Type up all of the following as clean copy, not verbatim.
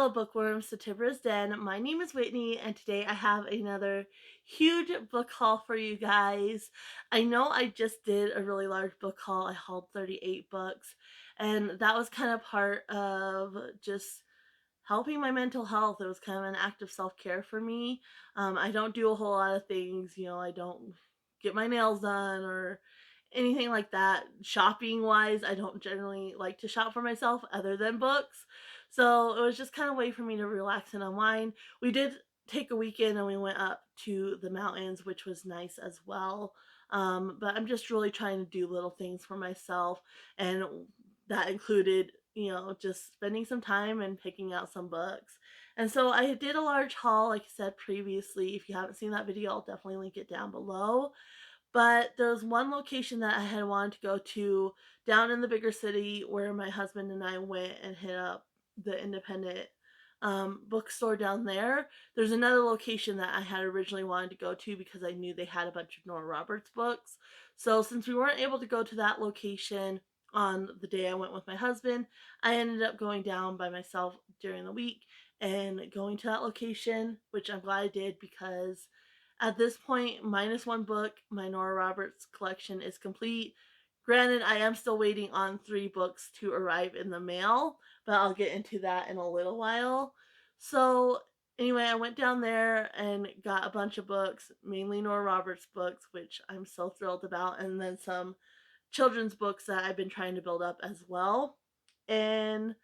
fellow bookworms to Tibra's Den. My name is Whitney, and today I have another huge book haul for you guys. I know I just did a really large book haul. I hauled 38 books, and that was kind of part of just helping my mental health. It was kind of an act of self-care for me. I don't do a whole lot of things, I don't get my nails done or anything like that. Shopping wise, I don't generally like to shop for myself other than books. So it was just kind of a way for me to relax and unwind. We did take a weekend and we went up to the mountains, which was nice as well. But I'm just really trying to do little things for myself, and that included just spending some time and picking out some books. And so I did a large haul, like I said previously. If you haven't seen that video, I'll definitely link it down below. But there's one location that I had wanted to go to down in the bigger city where my husband and I went and hit up the independent bookstore down there. There's another location that I had originally wanted to go to because I knew they had a bunch of Nora Roberts books. So since we weren't able to go to that location on the day I went with my husband, I ended up going down by myself during the week and going to that location, which I'm glad I did because at this point, minus one book, my Nora Roberts collection is complete. Granted, I am still waiting on 3 books to arrive in the mail, but I'll get into that in a little while. So, anyway, I went down there and got a bunch of books, mainly Nora Roberts books, which I'm so thrilled about, and then some children's books that I've been trying to build up as well. And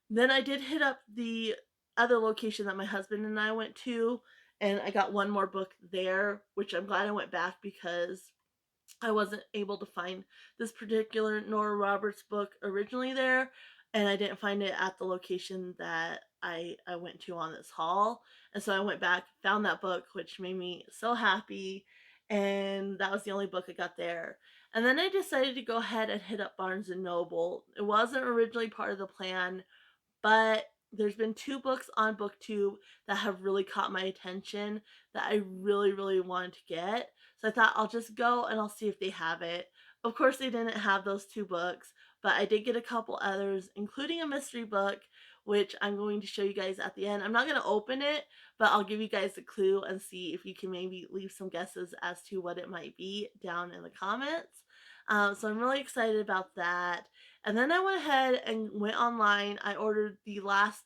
then I did hit up the other location that my husband and I went to, and I got one more book there, which I'm glad I went back because I wasn't able to find this particular Nora Roberts book originally there, and I didn't find it at the location that I went to on this haul. And so I went back, found that book, which made me so happy, and that was the only book I got there. And then I decided to go ahead and hit up Barnes and Noble. It wasn't originally part of the plan, but there's been 2 books on BookTube that have really caught my attention that I really, really wanted to get. So I thought I'll just go and I'll see if they have it. Of course, they didn't have those 2 books, but I did get a couple others, including a mystery book, which I'm going to show you guys at the end. I'm not going to open it, but I'll give you guys a clue and see if you can maybe leave some guesses as to what it might be down in the comments. So I'm really excited about that. And then I went ahead and went online. I ordered the last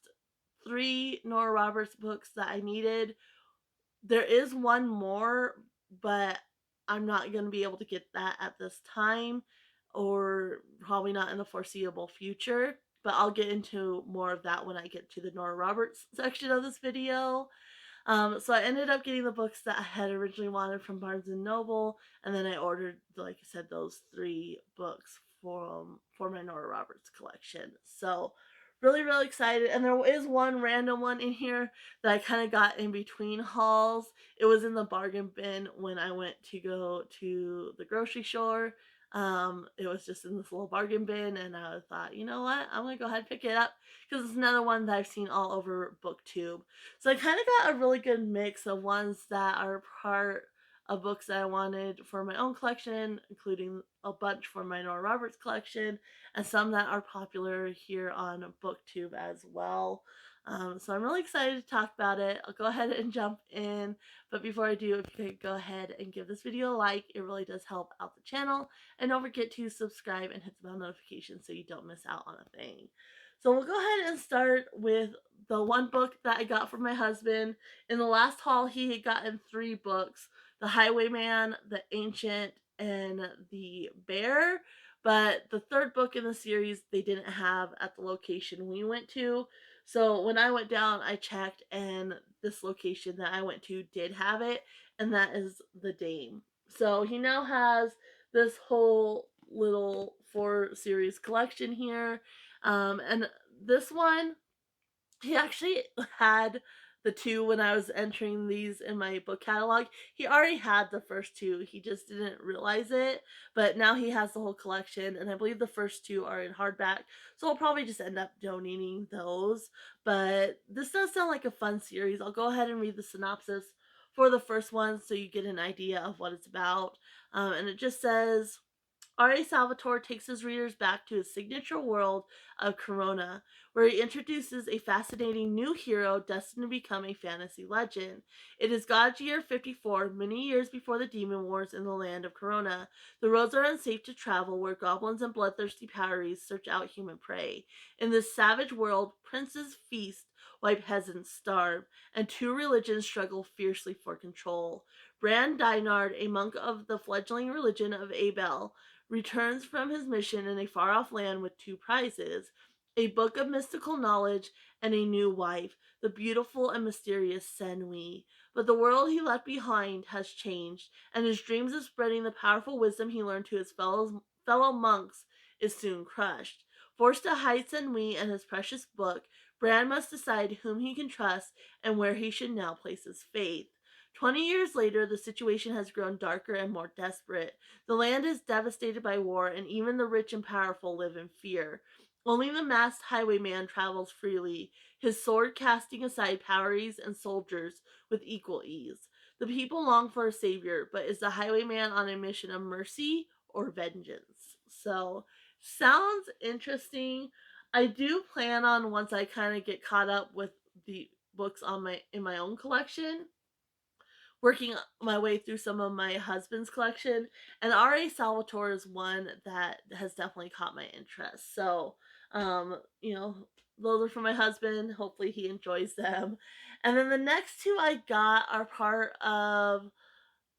3 Nora Roberts books that I needed. There is one more, but I'm not going to be able to get that at this time, or probably not in the foreseeable future. But I'll get into more of that when I get to the Nora Roberts section of this video. So I ended up getting the books that I had originally wanted from Barnes and Noble, and then I ordered, like I said, those 3 books for my Nora Roberts collection. So really, really excited. And there is one random one in here that I kind of got in between hauls. It was in the bargain bin when I went to go to the grocery store. It was just in this little bargain bin, and I thought, you know what, I'm gonna go ahead and pick it up because it's another one that I've seen all over BookTube. So I kind of got a really good mix of ones that are part of books that I wanted for my own collection, including a bunch for my Nora Roberts collection, and some that are popular here on BookTube as well. So I'm really excited to talk about it. I'll go ahead and jump in, but before I do, if you could go ahead and give this video a like, it really does help out the channel. And don't forget to subscribe and hit the bell notification so you don't miss out on a thing. So we'll go ahead and start with the one book that I got from my husband. In the last haul, he had gotten 3 books: The Highwayman, The Ancient, and The Bear. But the 3rd book in the series they didn't have at the location we went to. So when I went down, I checked, and this location that I went to did have it, and that is The Dame. So he now has this whole little 4 series collection here. And this one, he actually had the 2 when I was entering these in my book catalog. He already had the first 2. He just didn't realize it. But now he has the whole collection, and I believe the first 2 are in hardback. So I'll probably just end up donating those. But this does sound like a fun series. I'll go ahead and read the synopsis for the first one so you get an idea of what it's about. And it just says, R.A. Salvatore takes his readers back to his signature world of Corona, where he introduces a fascinating new hero destined to become a fantasy legend. It is God's year 54, many years before the demon wars in the land of Corona. The roads are unsafe to travel, where goblins and bloodthirsty powderies search out human prey. In this savage world, princes feast while peasants starve, and two religions struggle fiercely for control. Brand Dynard, a monk of the fledgling religion of Abel, returns from his mission in a far off land with two prizes: a book of mystical knowledge and a new wife, the beautiful and mysterious Senwi. But the world he left behind has changed, and his dreams of spreading the powerful wisdom he learned to his fellow monks is soon crushed. Forced to hide Senwi and his precious book, Bran must decide whom he can trust and where he should now place his faith. 20 years later, the situation has grown darker and more desperate. The land is devastated by war, and even the rich and powerful live in fear. Only the masked highwayman travels freely, his sword casting aside powderies and soldiers with equal ease. The people long for a savior, but is the highwayman on a mission of mercy or vengeance? So, sounds interesting. I do plan on, once I kind of get caught up with the books on my own collection, working my way through some of my husband's collection, and R.A. Salvatore is one that has definitely caught my interest. So, you know, those are for my husband. Hopefully, he enjoys them. And then the next two I got are part of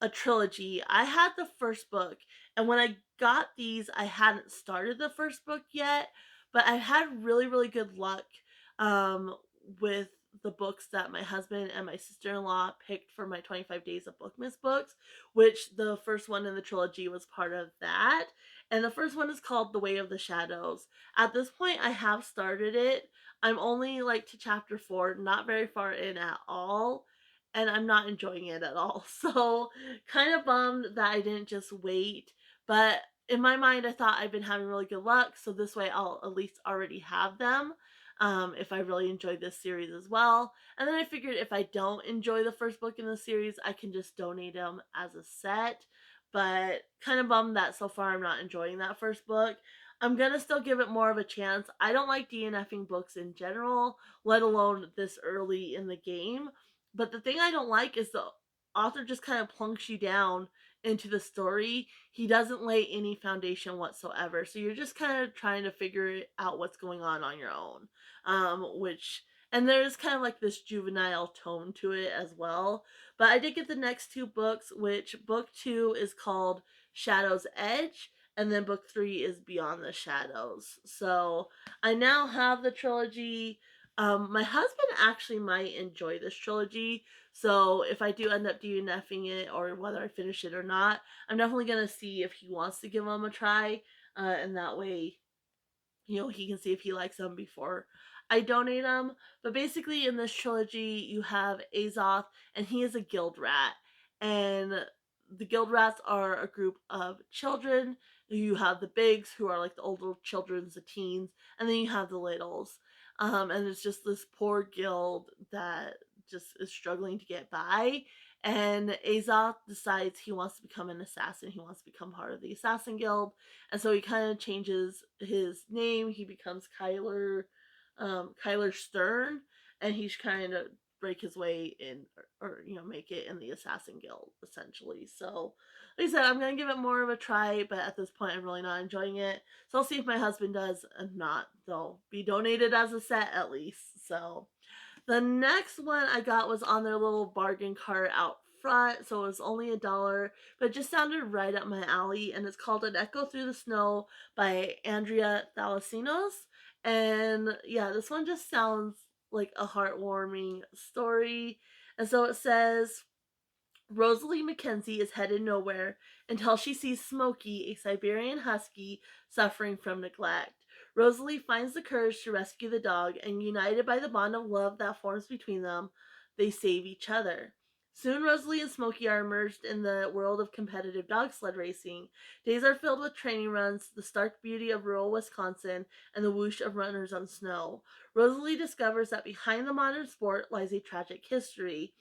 a trilogy. I had the first book, and when I got these, I hadn't started the first book yet, but I had really, really good luck um, with the books that my husband and my sister in law picked for my 25 Days of Bookmas books, which the first one in the trilogy was part of that. And the first one is called The Way of the Shadows. At this point, I have started it. I'm only like to chapter 4, not very far in at all, and I'm not enjoying it at all. So, kind of bummed that I didn't just wait. But in my mind, I thought I've been having really good luck, so this way I'll at least already have them if I really enjoyed this series as well. And then I figured if I don't enjoy the first book in the series, I can just donate them as a set. But kind of bummed that so far I'm not enjoying that first book. I'm gonna still give it more of a chance. I don't like DNFing books in general, let alone this early in the game. But the thing I don't like is the author just kind of plunks you down into the story. He doesn't lay any foundation whatsoever. So you're just kind of trying to figure out what's going on your own. Which, and there's kind of like this juvenile tone to it as well. But I did get the next two books, which book 2 is called Shadow's Edge, and then book 3 is Beyond the Shadows. So I now have the trilogy. My husband actually might enjoy this trilogy, so if I do end up DNFing it, or whether I finish it or not, I'm definitely gonna see if he wants to give them a try, and that way, he can see if he likes them before I donate them. But basically, in this trilogy, you have Azoth, and he is a guild rat, and the guild rats are a group of children. You have the bigs, who are like the older children, the teens, and then you have the littles. And it's just this poor guild that just is struggling to get by. And Azoth decides he wants to become an assassin. He wants to become part of the assassin guild, and so he kind of changes his name. He becomes Kyler Stern, and he's kind of break his way in, or make it in the assassin guild essentially. So like I said, I'm gonna give it more of a try, but at this point I'm really not enjoying it. So I'll see if my husband does, and not, they'll be donated as a set at least. So the next one I got was on their little bargain cart out front, so it was only $1, but it just sounded right up my alley, and it's called An Echo Through the Snow by Andrea Thalasinos. And yeah, this one just sounds like a heartwarming story. And so it says, Rosalie Mackenzie is headed nowhere until she sees Smokey, a Siberian husky, suffering from neglect. Rosalie finds the courage to rescue the dog, and united by the bond of love that forms between them, they save each other. Soon, Rosalie and Smokey are immersed in the world of competitive dog sled racing. Days are filled with training runs, the stark beauty of rural Wisconsin, and the whoosh of runners on snow. Rosalie discovers that behind the modern sport lies a tragic history.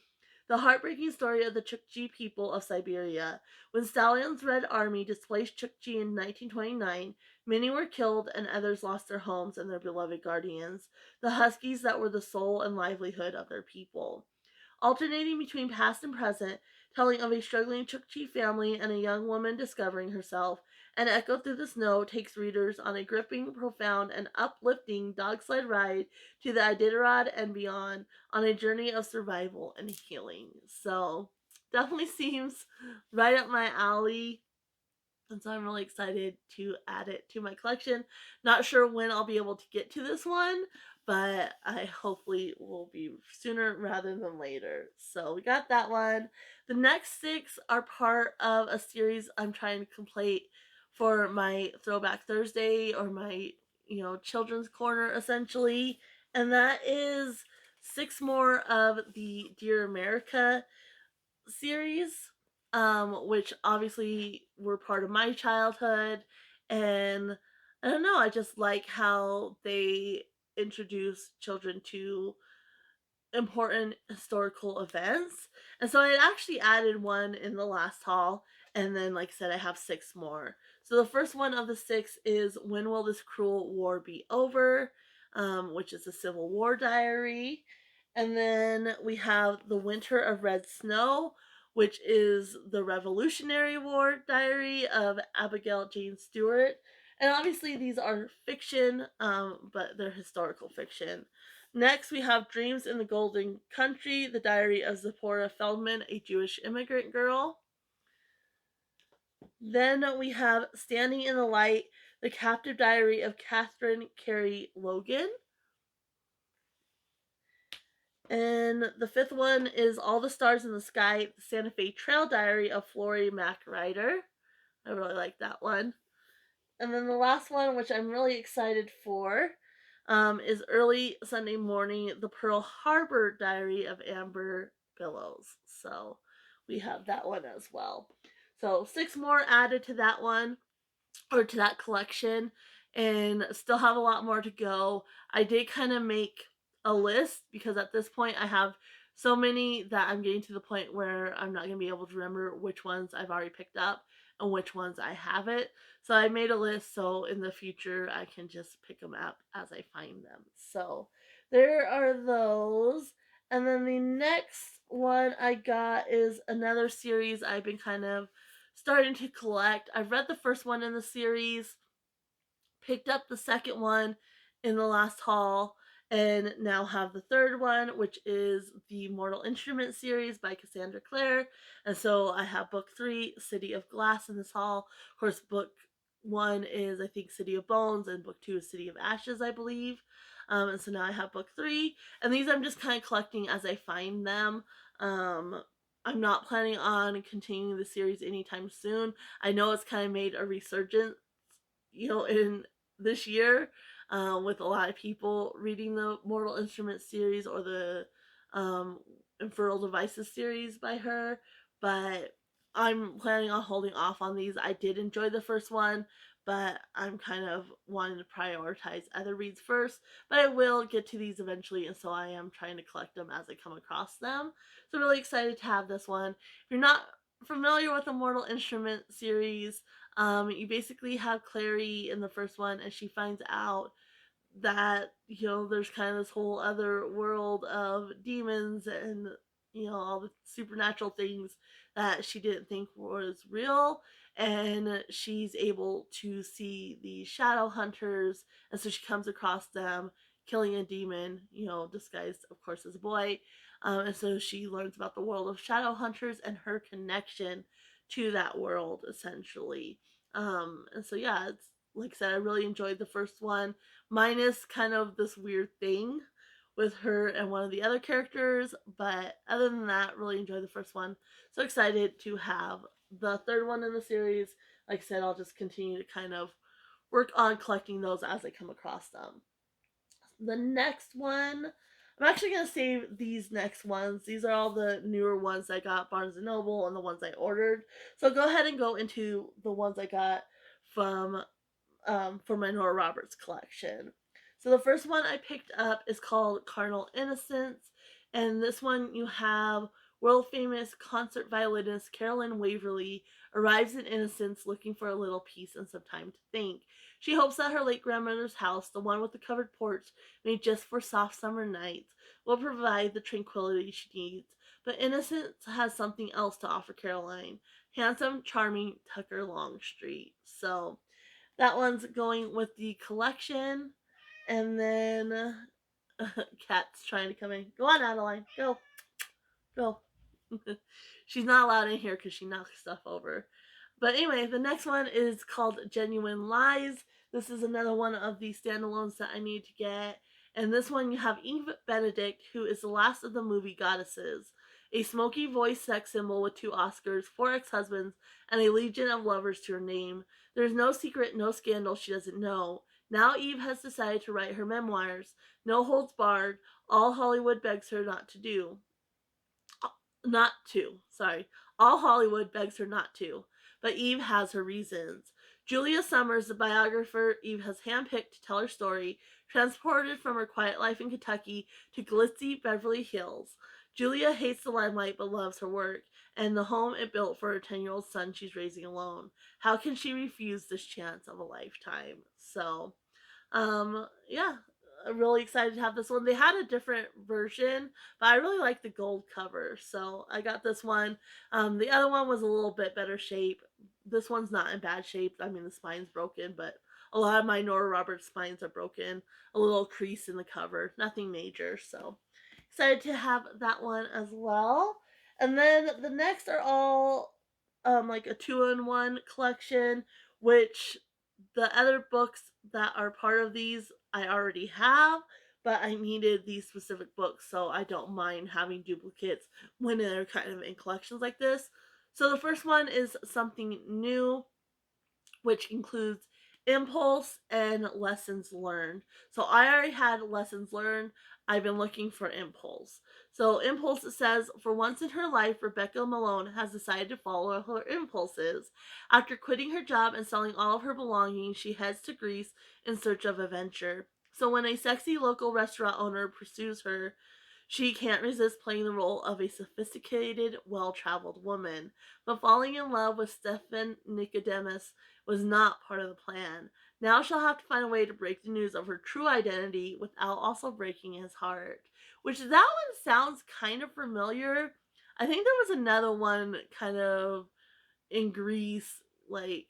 the heartbreaking story of the Chukchi people of Siberia. When Stalin's Red Army displaced Chukchi in 1929, many were killed and others lost their homes and their beloved guardians, the Huskies that were the soul and livelihood of their people. Alternating between past and present, telling of a struggling Chukchi family and a young woman discovering herself, An Echo Through the Snow takes readers on a gripping, profound, and uplifting dog sled ride to the Iditarod and beyond on a journey of survival and healing. So, definitely seems right up my alley. And so I'm really excited to add it to my collection. Not sure when I'll be able to get to this one, but I hopefully will be sooner rather than later. So we got that one. The next six are part of a series I'm trying to complete for my Throwback Thursday or my, children's corner essentially. And that is six more of the Dear America series, which obviously were part of my childhood. And I don't know, I just like how they introduce children to important historical events. And so I had actually added one in the last haul, and then, like I said, I have six more. So the first one of the six is When Will This Cruel War Be Over? Which is a Civil War diary. And then we have The Winter of Red Snow, which is the Revolutionary War diary of Abigail Jane Stewart. And obviously, these are fiction, but they're historical fiction. Next, we have Dreams in the Golden Country, the diary of Zipporah Feldman, a Jewish immigrant girl. Then we have Standing in the Light, the captive diary of Catherine Carey Logan. And the fifth one is All the Stars in the Sky, the Santa Fe Trail diary of Flory Mac Ryder. I really like that one. And then the last one, which I'm really excited for, is Early Sunday Morning, the Pearl Harbor Diary of Amber Billows. So we have that one as well. So six more added to that one, or to that collection, and still have a lot more to go. I did kind of make a list because at this point I have so many that I'm getting to the point where I'm not going to be able to remember which ones I've already picked up and which ones I haven't. So I made a list so in the future I can just pick them up as I find them. So there are those. And then the next one I got is another series I've been kind of starting to collect. I've read the first one in the series, picked up the second one in the last haul, and now have the third one, which is the Mortal Instrument series by Cassandra Clare. And so I have book 3, City of Glass, in this haul. Of course, book 1 is, I think, City of Bones, and book 2 is City of Ashes, I believe. And so now I have book 3, and these I'm just kind of collecting as I find them. I'm not planning on continuing the series anytime soon. I know it's kind of made a resurgence, in this year, with a lot of people reading the Mortal Instruments series or the Infernal Devices series by her, but I'm planning on holding off on these. I did enjoy the first one, but I'm kind of wanting to prioritize other reads first. But I will get to these eventually, and so I am trying to collect them as I come across them. So really excited to have this one. If you're not familiar with the Mortal Instrument series, you basically have Clare in the first one, and she finds out that there's kind of this whole other world of demons and all the supernatural things that she didn't think was real, and she's able to see the shadow hunters, and so she comes across them killing a demon, disguised of course as a boy. And so she learns about the world of shadow hunters and her connection to that world essentially. And so yeah, it's like I said, I really enjoyed the first one, minus kind of this weird thing with her and one of the other characters. But other than that, really enjoyed the first one. So excited to have the third one in the series. Like I said, I'll just continue to kind of work on collecting those as I come across them. The next one, I'm actually going to save these next ones. These are all the newer ones I got Barnes & Noble and the ones I ordered. So go ahead and go into the ones I got from for my Nora Roberts collection. So the first one I picked up is called Carnal Innocence, and this one you have World-famous concert violinist Carolyn Waverly arrives in Innocence looking for a little peace and some time to think. She hopes that her late grandmother's house, the one with the covered porch made just for soft summer nights, will provide the tranquility she needs. But Innocence has something else to offer Caroline. Handsome, charming Tucker Longstreet. So that one's going with the collection. And then Cat's trying to come in. Go on, Adeline. Go. Go. She's not allowed in here because she knocks stuff over. But anyway, the next one is called Genuine Lies. This is another one of the standalones that I need to get. And this one you have Eve Benedict, who is the last of the movie goddesses. A smoky voice sex symbol with 2 Oscars, 4 ex-husbands, and a legion of lovers to her name. There's no secret, no scandal she doesn't know. Now Eve has decided to write her memoirs. No holds barred, all Hollywood begs her not to do. Not to, sorry. All Hollywood begs her not to, but Eve has her reasons. Julia Summers, the biographer Eve has handpicked to tell her story, transported from her quiet life in Kentucky to glitzy Beverly Hills. Julia hates the limelight but loves her work and the home it built for her 10-year-old son she's raising alone. How can she refuse this chance of a lifetime? So, yeah, I'm really excited to have this one. They had a different version, but I really like the gold cover, so I got this one. The other one was a little bit better shape. This one's not in bad shape. I mean, the spine's broken, but a lot of my Nora Roberts spines are broken. A little crease in the cover, nothing major. So excited to have that one as well. And then the next are all like a 2-in-1 collection, which the other books that are part of these I already have, but I needed these specific books, so I don't mind having duplicates when they're kind of in collections like this. So the first one is Something New, which includes Impulse and Lessons Learned. So I already had Lessons Learned. I've been looking for Impulse. So Impulse says, for once in her life, Rebecca Malone has decided to follow her impulses. After quitting her job and selling all of her belongings, she heads to Greece in search of adventure. So when a sexy local restaurant owner pursues her, she can't resist playing the role of a sophisticated, well-traveled woman. But falling in love with Stefan Nicodemus was not part of the plan. Now she'll have to find a way to break the news of her true identity without also breaking his heart. Which that one sounds kind of familiar. I think there was another one kind of in Greece, like,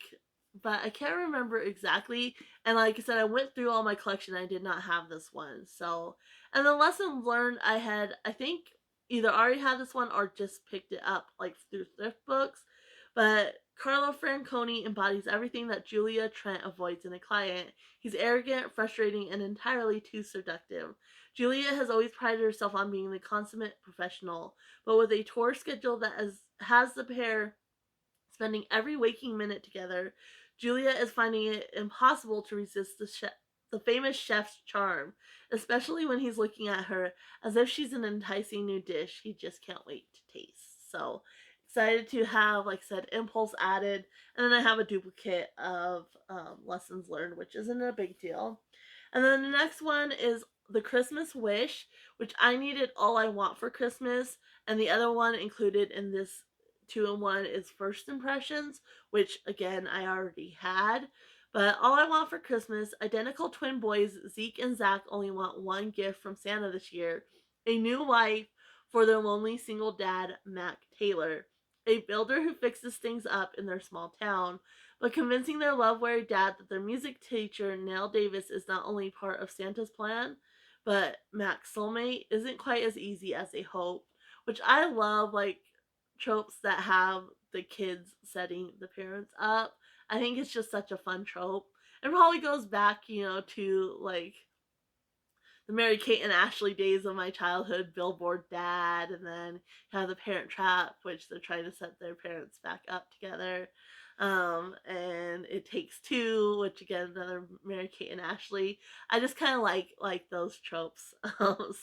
but I can't remember exactly. And like I said, I went through all my collection. I did not have this one. So, and the lesson learned, I had, I think, either already had this one or just picked it up like through thrift books. But Carlo Franconi embodies everything that Julia Trent avoids in a client. He's arrogant, frustrating, and entirely too seductive. Julia has always prided herself on being the consummate professional, but with a tour schedule that has the pair spending every waking minute together, Julia is finding it impossible to resist the famous chef's charm, especially when he's looking at her as if she's an enticing new dish he just can't wait to taste. So excited to have, like I said, Impulse added, and then I have a duplicate of Lessons Learned, which isn't a big deal. And then the next one is The Christmas Wish, which I needed All I Want for Christmas, and the other one included in this 2-in-1 is First Impressions, which again I already had. But All I Want for Christmas, identical twin boys Zeke and Zach only want one gift from Santa this year: a new wife for their lonely single dad, Mac Taylor, a builder who fixes things up in their small town. But convincing their love-weary dad that their music teacher, Nell Davis, is not only part of Santa's plan, but Mac's soulmate, isn't quite as easy as they hoped. Which I love, like, tropes that have the kids setting the parents up. I think it's just such a fun trope. It probably goes back, to like the Mary Kate and Ashley days of my childhood, Billboard Dad, and then you have the Parent Trap, which they're trying to set their parents back up together. And It Takes Two, which again another Mary Kate and Ashley. I just kind of like those tropes.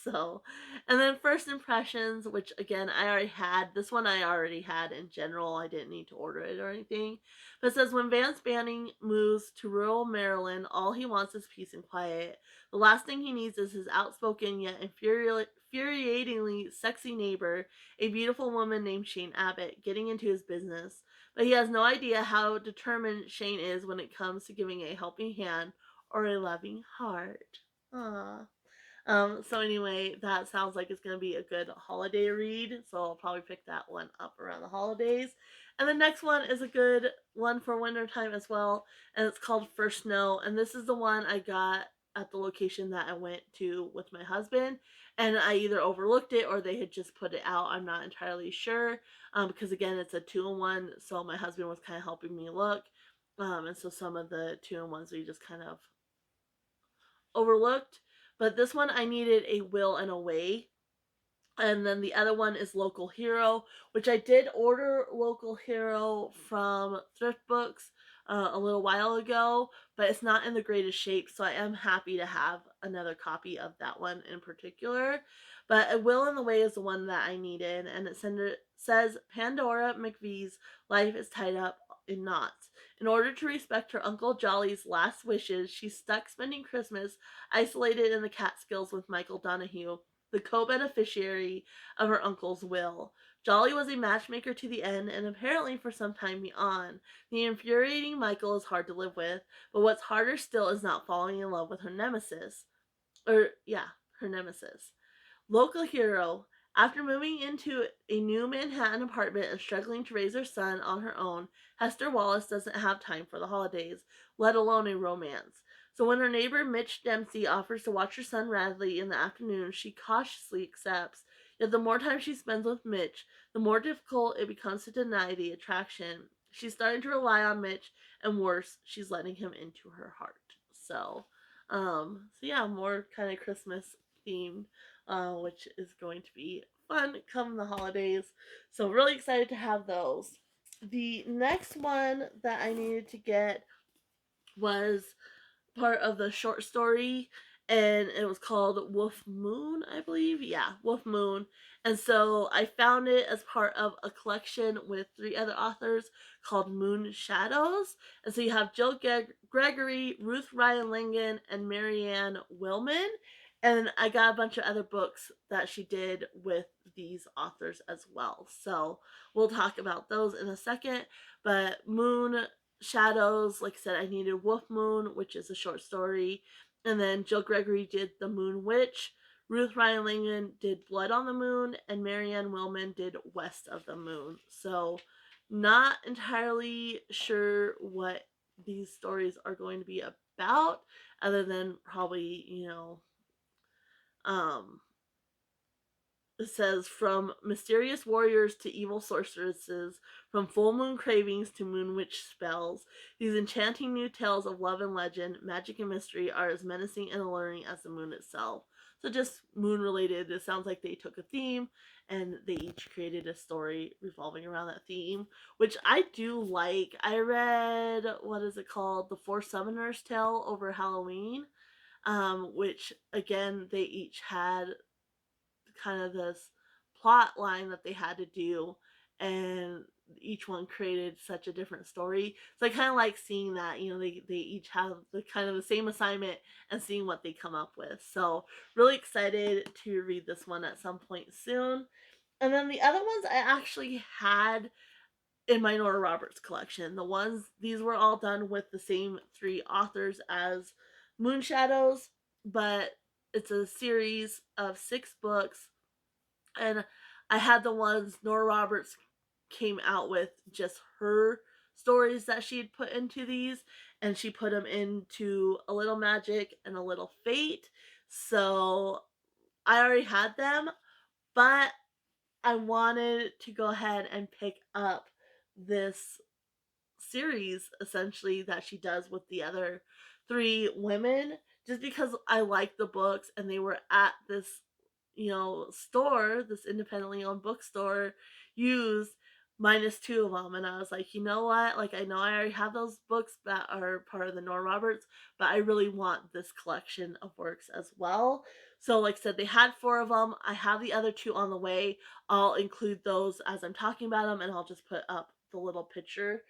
So, and then First Impressions, which again I already had. This one I already had in general. I didn't need to order it or anything. But it says, when Vance Banning moves to rural Maryland, all he wants is peace and quiet. The last thing he needs is his outspoken yet infuriatingly sexy neighbor, a beautiful woman named Shane Abbott, getting into his business. But he has no idea how determined Shane is when it comes to giving a helping hand or a loving heart. Aww. So anyway, that sounds like it's gonna be a good holiday read. So I'll probably pick that one up around the holidays. And the next one is a good one for wintertime as well, and it's called First Snow. And this is the one I got at the location that I went to with my husband, and I either overlooked it or they had just put it out. I'm not entirely sure, because again, it's a 2-in-1, so my husband was kind of helping me look, and so some of the 2-in-1s we just kind of overlooked. But this one I needed a will and a way. And then the other one is Local Hero, which I did order Local Hero from Thrift Books a little while ago, but it's not in the greatest shape, so I am happy to have another copy of that one in particular. But A Will and the Way is the one that I needed, and it says Pandora McVee's life is tied up in knots. In order to respect her Uncle Jolly's last wishes, she's stuck spending Christmas isolated in the Catskills with Michael Donahue, the co-beneficiary of her uncle's will. Jolly was a matchmaker to the end, and apparently for some time beyond. The infuriating Michael is hard to live with, but what's harder still is not falling in love with her nemesis. Her nemesis. Local Hero. After moving into a new Manhattan apartment and struggling to raise her son on her own, Hester Wallace doesn't have time for the holidays, let alone a romance. So when her neighbor Mitch Dempsey offers to watch her son Radley in the afternoon, she cautiously accepts. Yet the more time she spends with Mitch, the more difficult it becomes to deny the attraction. She's starting to rely on Mitch, and worse, she's letting him into her heart. So yeah, more kind of Christmas themed, which is going to be fun come the holidays. So really excited to have those. The next one that I needed to get was part of the short story, and it was called Wolf Moon, I believe. Yeah, Wolf Moon. And so I found it as part of a collection with 3 other authors called Moon Shadows. And so you have Jill Gregory, Ruth Ryan Lingen, and Marianne Willman. And I got a bunch of other books that she did with these authors as well. So we'll talk about those in a second. But Moon Shadows, like I said, I needed Wolf Moon, which is a short story. And then Jill Gregory did The Moon Witch. Ruth Ryan Lingen did Blood on the Moon. And Marianne Willman did West of the Moon. So, not entirely sure what these stories are going to be about, other than probably, um, it says, from mysterious warriors to evil sorceresses, from full moon cravings to moon witch spells, these enchanting new tales of love and legend, magic and mystery are as menacing and alluring as the moon itself. So just moon related. It sounds like they took a theme and they each created a story revolving around that theme, which I do like. I read, what is it called? The Four Summoners Tale over Halloween, which again, they each had kind of this plot line that they had to do, and each one created such a different story. So I kind of like seeing that, they each have the kind of the same assignment and seeing what they come up with. So really excited to read this one at some point soon. And then the other ones I actually had in my Nora Roberts collection. These were all done with the same 3 authors as Moon Shadows, but it's a series of 6 books, and I had the ones Nora Roberts came out with, just her stories that she had put into these, and she put them into A Little Magic and A Little Fate. So I already had them, but I wanted to go ahead and pick up this series essentially that she does with the other 3 women, just because I like the books and they were at this store, this independently owned bookstore, used minus 2 of them. And I was like, you know what? Like, I know I already have those books that are part of the Nora Roberts, but I really want this collection of works as well. So, like I said, they had 4 of them. I have the other 2 on the way. I'll include those as I'm talking about them, and I'll just put up the little picture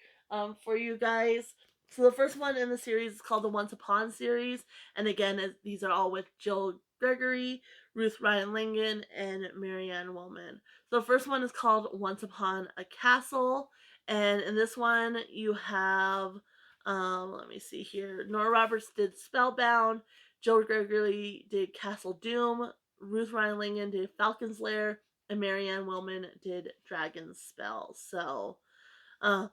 for you guys. So the first one in the series is called the Once Upon series, and again, these are all with Jill Gregory, Ruth Ryan Lingen, and Marianne Wilman. So the first one is called Once Upon a Castle, and in this one you have, let me see here, Nora Roberts did Spellbound, Joe Gregory did Castle Doom, Ruth Ryan Lingen did Falcon's Lair, and Marianne Wilman did Dragon's Spell. So, uh,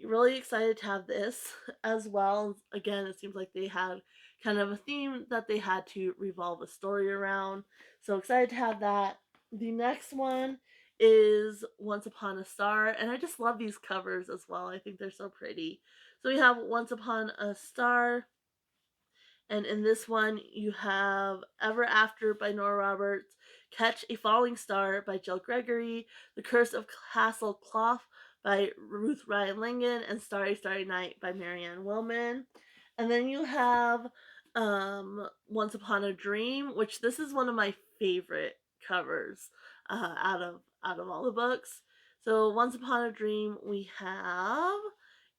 really excited to have this as well. Again, it seems like they had kind of a theme that they had to revolve a story around. So excited to have that. The next one is Once Upon a Star, and I just love these covers as well. I think they're so pretty. So we have Once Upon a Star, and in this one, you have Ever After by Nora Roberts, Catch a Falling Star by Jill Gregory, The Curse of Castle Cloth by Ruth Ryan Lingen, and Starry Starry Night by Marianne Wilman. And then you have Once Upon a Dream, which this is one of my favorite covers out of all the books. So Once Upon a Dream, we have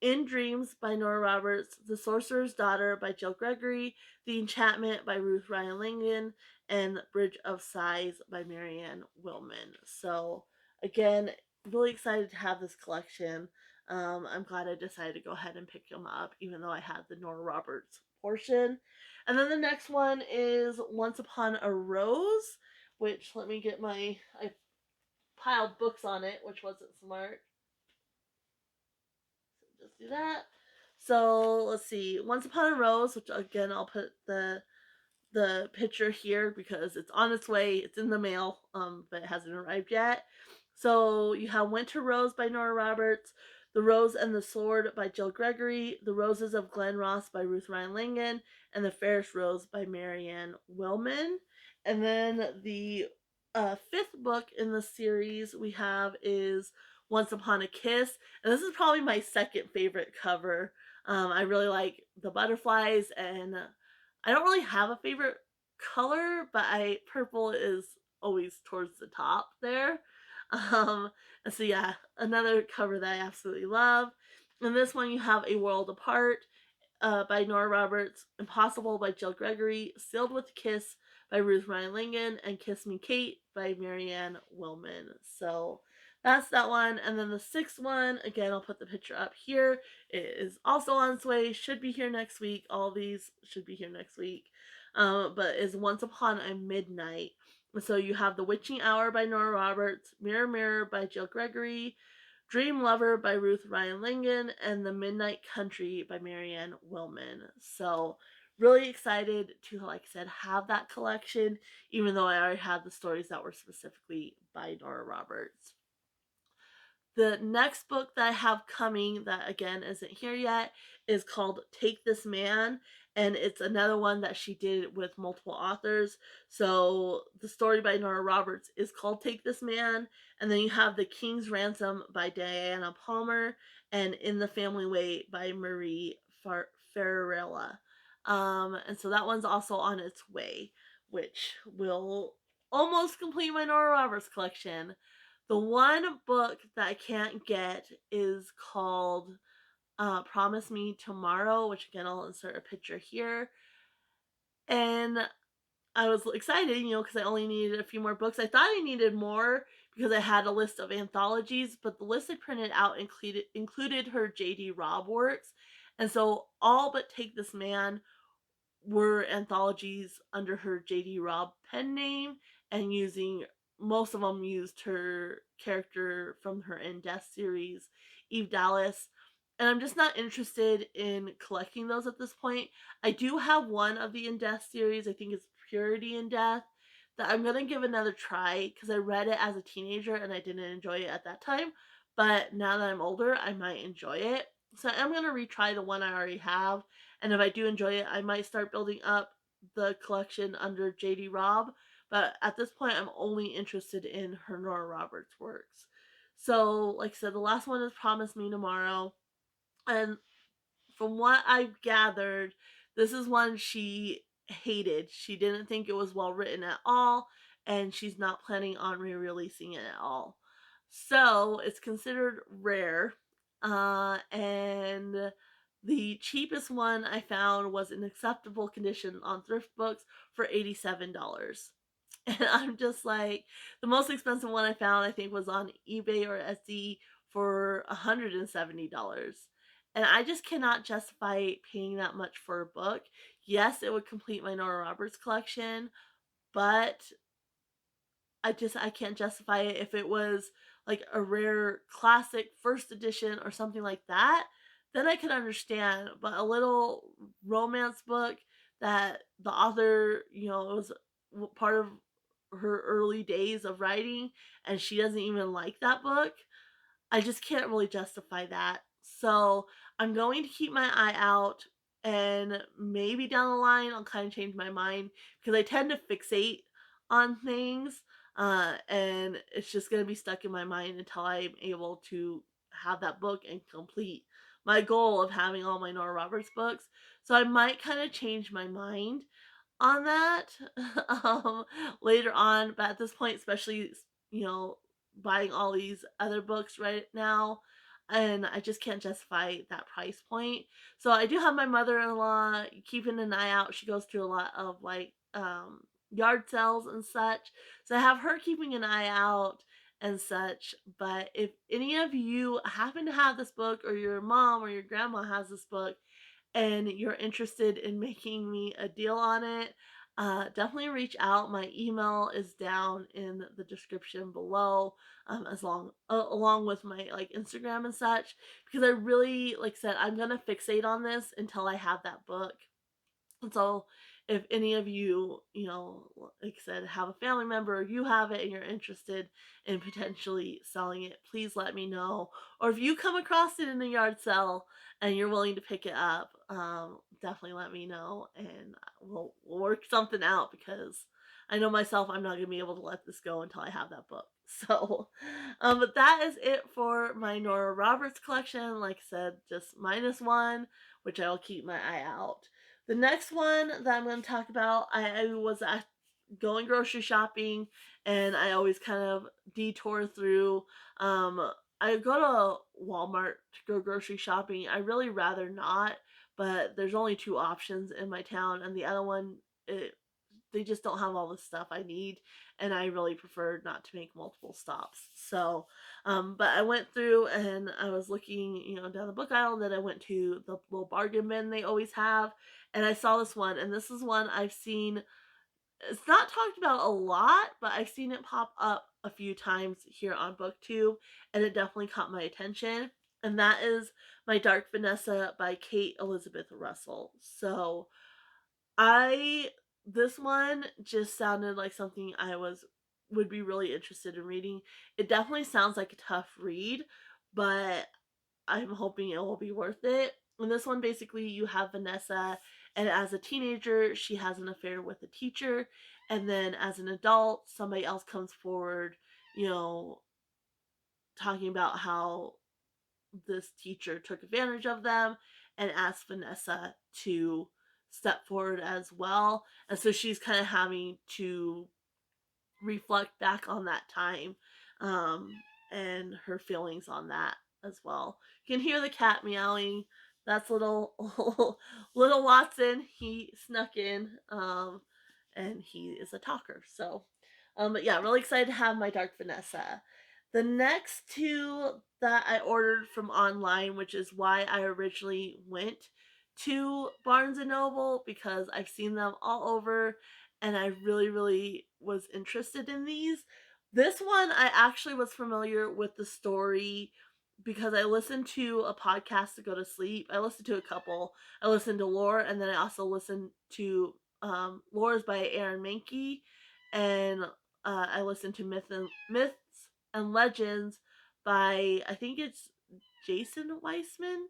In Dreams by Nora Roberts, The Sorcerer's Daughter by Jill Gregory, The Enchantment by Ruth Ryan Lingen, and Bridge of Sighs by Marianne Wilman. So, again, really excited to have this collection. I'm glad I decided to go ahead and pick them up, even though I had the Nora Roberts portion. And then the next one is Once Upon a Rose, which let me get I piled books on it, which wasn't smart. Just do that. So let's see. Once Upon a Rose, which again I'll put the picture here because it's on its way. It's in the mail, but it hasn't arrived yet. So you have Winter Rose by Nora Roberts, The Rose and the Sword by Jill Gregory, The Roses of Glen Ross by Ruth Ryan Lingen, and The Fairest Rose by Marianne Wilman. And then the fifth book in the series we have is Once Upon a Kiss, and this is probably my second favorite cover. I really like the butterflies, and I don't really have a favorite color, but purple is always towards the top there. And so yeah, another cover that I absolutely love. In this one, you have A World Apart by Nora Roberts, Impossible by Jill Gregory, Sealed with a Kiss by Ruth Ryan Lingen, and Kiss Me Kate by Marianne Wilman. So that's that one. And then the sixth one, again, I'll put the picture up here. It is also on its way, should be here next week. All these should be here next week. But is Once Upon a Midnight. So you have The Witching Hour by Nora Roberts, Mirror Mirror by Jill Gregory, Dream Lover by Ruth Ryan Lingen, and The Midnight Country by Marianne Wilman. So really excited to, like I said, have that collection, even though I already had the stories that were specifically by Nora Roberts. The next book that I have coming, that again isn't here yet, is called Take This Man, and it's another one that she did with multiple authors. So the story by Nora Roberts is called Take This Man, and then you have The King's Ransom by Diana Palmer, and In the Family Way by Marie Farrella. And so that one's also on its way, which will almost complete my Nora Roberts collection. The one book that I can't get is called Promise Me Tomorrow, which again I'll insert a picture here. And I was excited, because I only needed a few more books. I thought I needed more because I had a list of anthologies, but the list I printed out included her J.D. Robb works. And so all but Take This Man were anthologies under her J.D. Robb pen name, and most of them used her character from her In Death series, Eve Dallas. And I'm just not interested in collecting those at this point. I do have one of the In Death series, I think it's Purity in Death, that I'm going to give another try because I read it as a teenager and I didn't enjoy it at that time. But now that I'm older, I might enjoy it. So I'm going to retry the one I already have, and if I do enjoy it, I might start building up the collection under J.D. Robb. But at this point, I'm only interested in her Nora Roberts works. So, like I said, the last one is Promise Me Tomorrow. And from what I've gathered, this is one she hated. She didn't think it was well written at all, and she's not planning on re releasing it at all. So, it's considered rare. And The cheapest one I found was in acceptable condition on thrift books for $87. And I'm just like, the most expensive one I found, I think, was on eBay or Etsy for $170. And I just cannot justify paying that much for a book. Yes, it would complete my Nora Roberts collection, but I can't justify it. If it was like a rare classic first edition or something like that, then I could understand. But a little romance book that the author, was part of her early days of writing and she doesn't even like that book, I just can't really justify that. So I'm going to keep my eye out, and maybe down the line I'll kind of change my mind because I tend to fixate on things, and it's just going to be stuck in my mind until I'm able to have that book and complete my goal of having all my Nora Roberts books. So I might kind of change my mind on that um, later on. But at this point, especially, you know, buying all these other books right now, and I just can't justify that price point. So I do have my mother-in-law keeping an eye out. She goes to a lot of like yard sales and such. So I have her keeping an eye out and such. But if any of you happen to have this book, or your mom or your grandma has this book, and you're interested in making me a deal on it, definitely reach out. My email is down in the description below, along with my like Instagram and such, because I really, like I said, I'm gonna fixate on this until I have that book. And so, if any of you, like I said, have a family member, or you have it and you're interested in potentially selling it, please let me know. Or if you come across it in a yard sale and you're willing to pick it up, definitely let me know, and we'll work something out, because I know myself, I'm not going to be able to let this go until I have that book. So, but that is it for my Nora Roberts collection. Like I said, just minus one, which I will keep my eye out. The next one that I'm going to talk about, I was going grocery shopping, and I always kind of detour through. I go to Walmart to go grocery shopping. I really rather not, but there's only two options in my town, and the other one, they just don't have all the stuff I need, and I really prefer not to make multiple stops. So, but I went through and I was looking, down the book aisle, and then I went to the little bargain bin they always have, and I saw this one, and this is one I've seen. It's not talked about a lot, but I've seen it pop up a few times here on BookTube, and it definitely caught my attention. And that is My Dark Vanessa by Kate Elizabeth Russell. So I this one just sounded like something I would be really interested in reading. It definitely sounds like a tough read, but I'm hoping it will be worth it. In this one, basically, you have Vanessa, and as a teenager, she has an affair with a teacher, and then as an adult, somebody else comes forward, you know, talking about how this teacher took advantage of them and asked Vanessa to step forward as well. And so she's kind of having to reflect back on that time, um, and her feelings on that as well. You can hear the cat meowing. That's little little Watson. He snuck in, and he is a talker. So, but yeah, really excited to have My Dark Vanessa. The next two that I ordered from online, which is why I originally went to Barnes and Noble, because I've seen them all over and I really, really was interested in these. This one, I actually was familiar with the story because I listened to a podcast to go to sleep. I listened to a couple. I listened to Lore, and then I also listened to Lore's by Aaron Mahnke, and I listened to Myths and Legends by, I think it's Jason Weissman,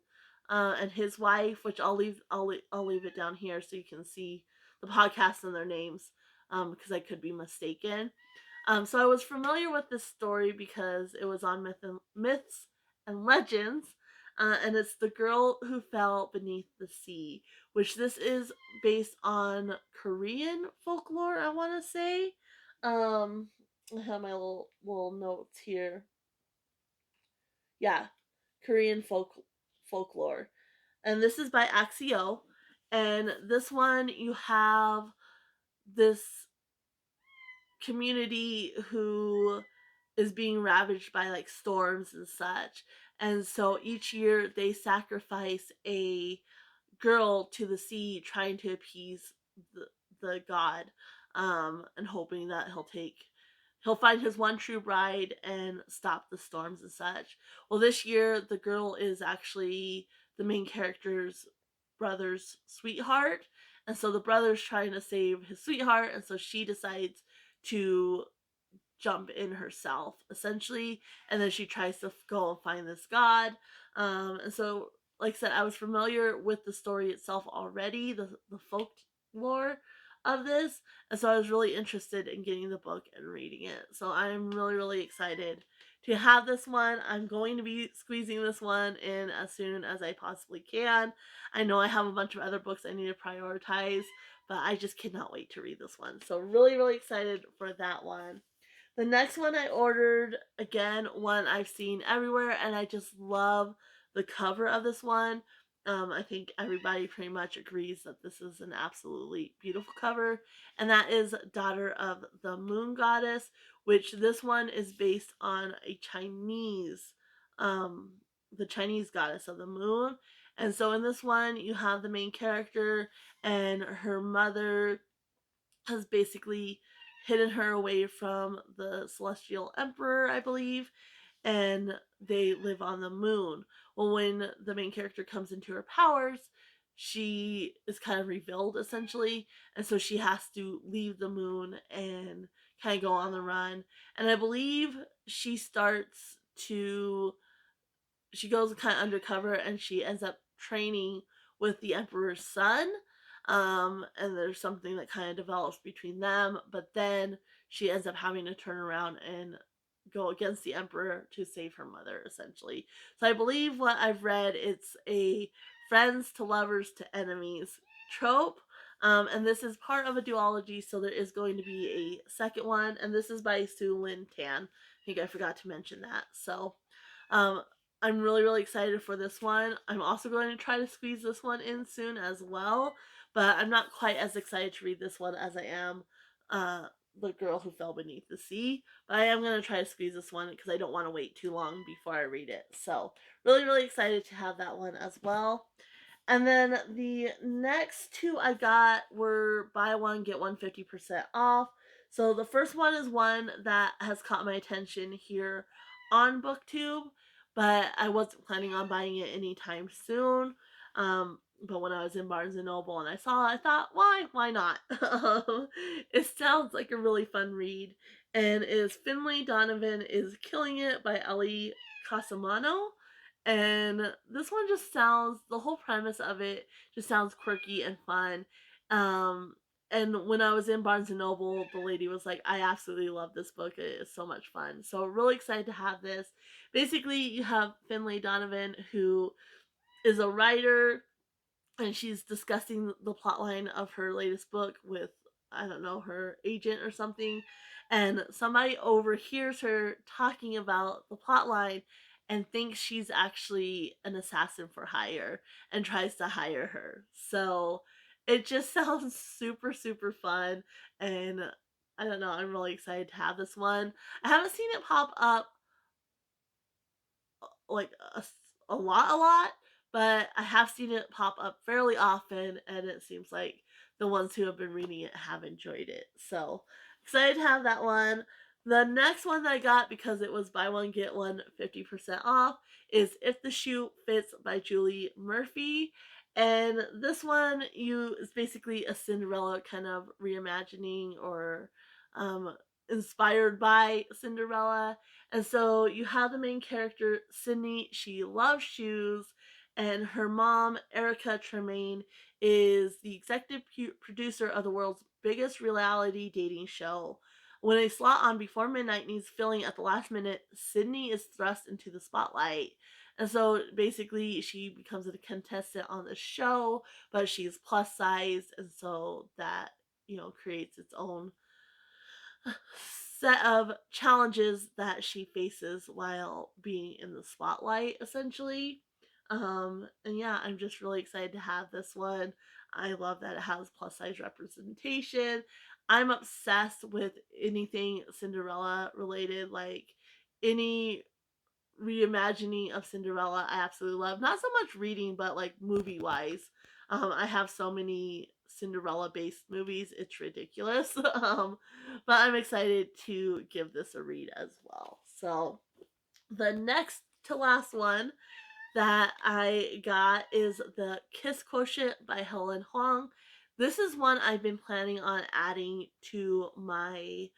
and his wife, which I'll leave it down here so you can see the podcast and their names, because I could be mistaken. So I was familiar with this story because it was on Myths and Legends, and it's The Girl Who Fell Beneath the Sea, which this is based on Korean folklore, I want to say. I have my little notes here. Yeah, Korean folklore. and this is by Axio. And this one, you have this community who is being ravaged by like storms and such. And so each year they sacrifice a girl to the sea trying to appease the god, and hoping that he'll find his one true bride and stop the storms and such. Well, this year the girl is actually the main character's brother's sweetheart, and so the brother's trying to save his sweetheart, and so she decides to jump in herself essentially, and then she tries to go and find this god. And so, like I said, I was familiar with the story itself already, the folklore of this, and so I was really interested in getting the book and reading it. So I'm really, really excited to have this one. I'm going to be squeezing this one in as soon as I possibly can. I know I have a bunch of other books I need to prioritize, but I just cannot wait to read this one. So really, really excited for that one. The next one I ordered, again, one I've seen everywhere, and I just love the cover of this one. I think everybody pretty much agrees that this is an absolutely beautiful cover, and that is Daughter of the Moon Goddess, which this one is based on a the Chinese goddess of the moon. And so in this one, you have the main character, and her mother has basically hidden her away from the celestial emperor, I believe, and they live on the moon. Well, when the main character comes into her powers, she is kind of revealed essentially, and so she has to leave the moon and kind of go on the run. And I believe she starts to she goes kind of undercover, and she ends up training with the emperor's son. And there's something that kind of develops between them, but then she ends up having to turn around and go against the emperor to save her mother essentially. So I believe what I've read, it's a friends to lovers to enemies trope. And this is part of a duology, so there is going to be a second one, and this is by Su Lin Tan. I think I forgot to mention that. So um, I'm really, really excited for this one. I'm also going to try to squeeze this one in soon as well, but I'm not quite as excited to read this one as I am uh, The Girl Who Fell Beneath the Sea. But I am going to try to squeeze this one because I don't want to wait too long before I read it. So, really, really excited to have that one as well. And then the next two I got were buy one, get one 50% off. So the first one is one that has caught my attention here on BookTube, but I wasn't planning on buying it anytime soon. But when I was in Barnes and Noble and I saw it, I thought, why? Why not? It sounds like a really fun read, and is Finley Donovan is Killing It by Ellie Casamano. And this one just sounds, the whole premise of it just sounds quirky and fun. Um, and when I was in Barnes and Noble, the lady was like, I absolutely love this book. It is so much fun. So, really excited to have this. Basically, you have Finley Donovan, who is a writer, and she's discussing the plotline of her latest book with, I don't know, her agent or something, and somebody overhears her talking about the plotline and thinks she's actually an assassin for hire and tries to hire her. So it just sounds super, super fun, and I don't know, I'm really excited to have this one. I haven't seen it pop up like a lot, but I have seen it pop up fairly often, and it seems like the ones who have been reading it have enjoyed it. So excited to have that one. The next one that I got, because it was buy one get one 50% off, is If the Shoe Fits by Julie Murphy. And this one you is basically a Cinderella kind of reimagining, or um, inspired by Cinderella. And so you have the main character, Sydney. She loves shoes, and her mom, Erica Tremaine, is the executive producer of the world's biggest reality dating show. When a slot on Before Midnight needs filling at the last minute, Sydney is thrust into the spotlight. And so basically, she becomes a contestant on the show, but she's plus size, and so that, creates its own set of challenges that she faces while being in the spotlight, essentially. And yeah, I'm just really excited to have this one. I love that it has plus size representation. I'm obsessed with anything Cinderella related, like any reimagining of Cinderella. I absolutely love. Not so much reading, but like movie wise. I have so many Cinderella based movies, it's ridiculous. But I'm excited to give this a read as well. So the next to last one that I got is the Kiss Quotient by Helen Huang. This is one I've been planning on adding to my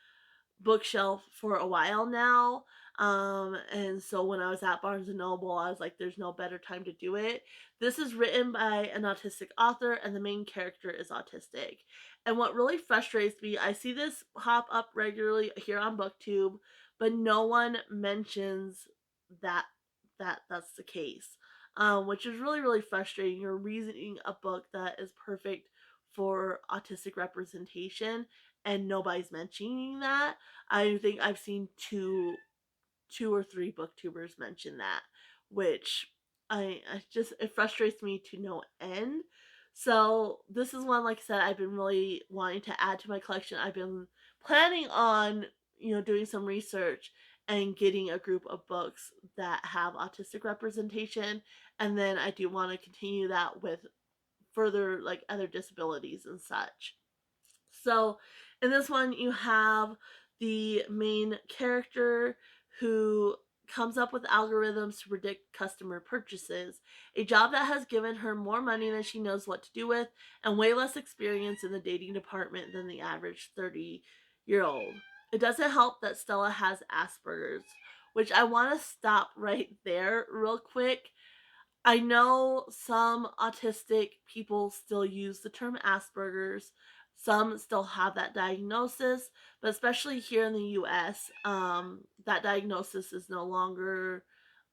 bookshelf for a while now. And so when I was at Barnes and Noble, I was like, there's no better time to do it. This is written by an autistic author, and the main character is autistic. And what really frustrates me, I see this pop up regularly here on BookTube, but no one mentions that that's the case. Which is really, really frustrating. You're reasoning a book that is perfect for autistic representation, and nobody's mentioning that. I think I've seen two or three booktubers mention that, which I just, it frustrates me to no end. So this is one, like I said, I've been really wanting to add to my collection. I've been planning on, doing some research and getting a group of books that have autistic representation, and then I do want to continue that with further like other disabilities and such. So, in this one, you have the main character who comes up with algorithms to predict customer purchases, a job that has given her more money than she knows what to do with and way less experience in the dating department than the average 30-year-old. It doesn't help that Stella has Asperger's, which I want to stop right there real quick. I know some autistic people still use the term Asperger's. Some still have that diagnosis, but especially here in the US, that diagnosis is no longer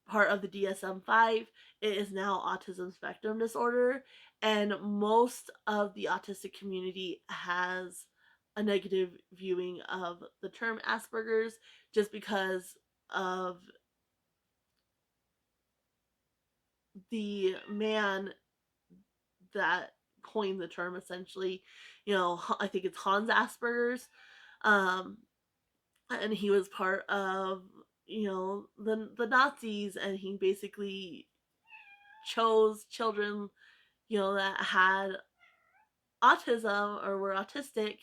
part of the DSM-5. It is now autism spectrum disorder, and most of the autistic community has a negative viewing of the term Asperger's just because of the man that coined the term essentially. I think it's Hans Asperger's. Um, and he was part of, the Nazis, and he basically chose children, that had autism or were autistic.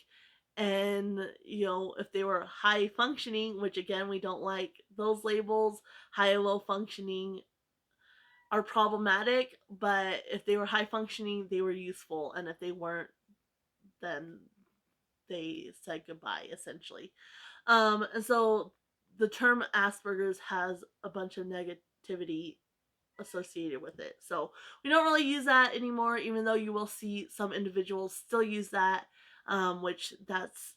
And if they were high functioning, which again we don't like those labels, high and low functioning are problematic, but if they were high functioning, they were useful, and if they weren't, then they said goodbye essentially. And so the term Asperger's has a bunch of negativity associated with it. So we don't really use that anymore, even though you will see some individuals still use that, which that's,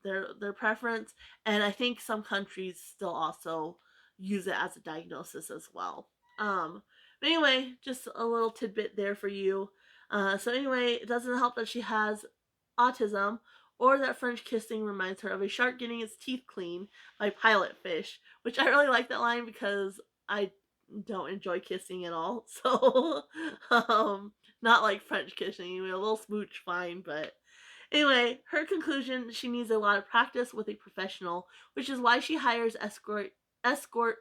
their preference. And I think some countries still also use it as a diagnosis as well. But anyway, just a little tidbit there for you. So anyway, it doesn't help that she has autism, or that French kissing reminds her of a shark getting its teeth cleaned by pilot fish, which I really like that line because I don't enjoy kissing at all. So, not like French kissing. A little smooch, fine, but anyway, her conclusion: she needs a lot of practice with a professional, which is why she hires escort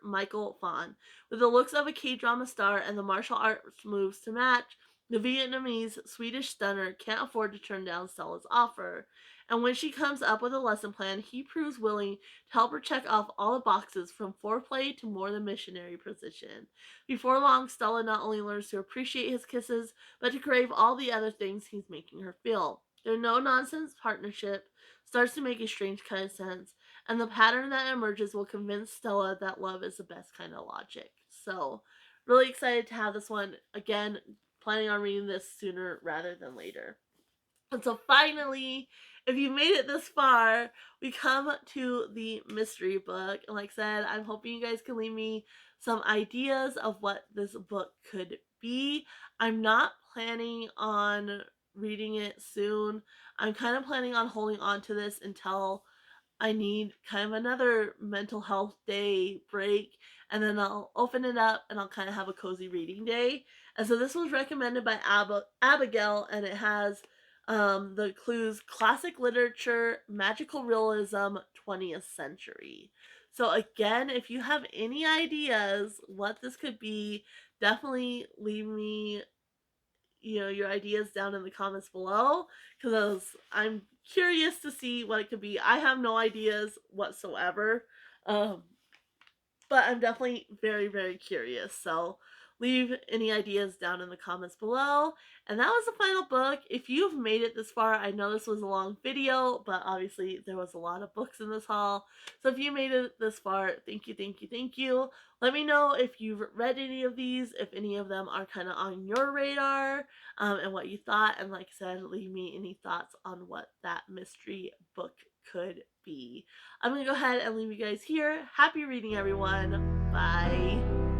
Michael Fawn. With the looks of a K-drama star and the martial arts moves to match, the Vietnamese Swedish stunner can't afford to turn down Stella's offer. And when she comes up with a lesson plan, he proves willing to help her check off all the boxes from foreplay to more than missionary position. Before long, Stella not only learns to appreciate his kisses, but to crave all the other things he's making her feel. Their no-nonsense partnership starts to make a strange kind of sense, and the pattern that emerges will convince Stella that love is the best kind of logic. So, really excited to have this one. Again, planning on reading this sooner rather than later. And so finally, if you made it this far, we come to the mystery book. And like I said, I'm hoping you guys can leave me some ideas of what this book could be. I'm not planning on reading it soon. I'm kind of planning on holding on to this until I need kind of another mental health day break, and then I'll open it up and I'll kind of have a cozy reading day. And so this was recommended by Abigail, and it has the clues classic literature, magical realism, 20th century. So, again, if you have any ideas what this could be, definitely leave me your ideas down in the comments below, because I'm curious to see what it could be. I have no ideas whatsoever, um, but I'm definitely very, very curious. So leave any ideas down in the comments below. And that was the final book. If you've made it this far, I know this was a long video, but obviously there was a lot of books in this haul. So if you made it this far, thank you, thank you, thank you. Let me know if you've read any of these, if any of them are kind of on your radar, and what you thought. And like I said, leave me any thoughts on what that mystery book could be. I'm going to go ahead and leave you guys here. Happy reading, everyone. Bye.